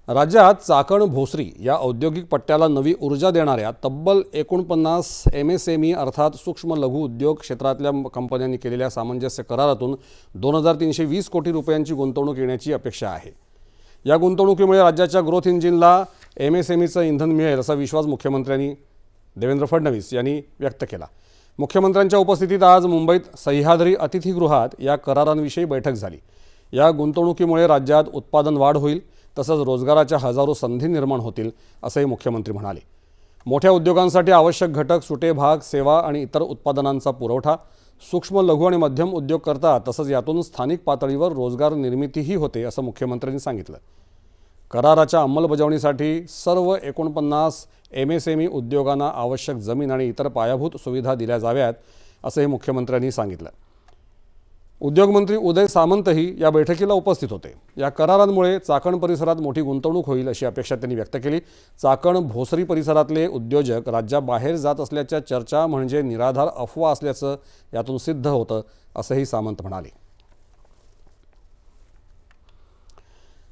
राज्यात चाकण भोसरी या औद्योगिक पट्ट्याला नवी ऊर्जा देणाऱ्या तब्बल 49 MSME अर्थात सूक्ष्म लघु उद्योग क्षेत्रातल्या कंपन्यांनी केलेल्या सामंजस्य करारातून 2320 कोटी रुपयांची गुंतवणूक येण्याची अपेक्षा आहे। या गुंतवणुकीमुळे राज्याच्या ग्रोथ इंजिनला MSMEचं इंधन मिळेल असा विश्वास मुख्यमंत्र्यांनी देवेंद्र फडणवीस यांनी व्यक्त केला। मुख्यमंत्र्यांच्या उपस्थितीत आज मुंबईत सह्याद्री अतिथीगृहात या करारांविषयी बैठक झाली। या गुंतवणुकीमुळे राज्यात उत्पादन वाढ होईल, तसंच रोजगाराच्या हजारो संधी निर्माण होतील असंही मुख्यमंत्री म्हणाले। मोठ्या उद्योगांसाठी आवश्यक घटक, सुटे भाग, सेवा आणि इतर उत्पादनांचा पुरवठा सूक्ष्म लघु आणि मध्यम उद्योग करतात, तसंच यातून स्थानिक पातळीवर रोजगार निर्मितीही होते असं मुख्यमंत्र्यांनी सांगितलं। कराराच्या अंमलबजावणीसाठी सर्व 49 MSME उद्योगांना आवश्यक जमीन आणि इतर पायाभूत सुविधा दिल्या जाव्यात असंही मुख्यमंत्र्यांनी सांगितलं। उद्योगमंत्री उदय सामंतही या बैठकीला उपस्थित होते। या करारांमुळे चाकण परिसरात मोठी गुंतवणूक होईल अशी अपेक्षा त्यांनी व्यक्त केली। चाकण भोसरी परिसरातले उद्योजक राज्याबाहेर जात असल्याच्या चर्चा म्हणजे निराधार अफवा असल्याचं यातून सिद्ध होतं असंही सामंत म्हणाले।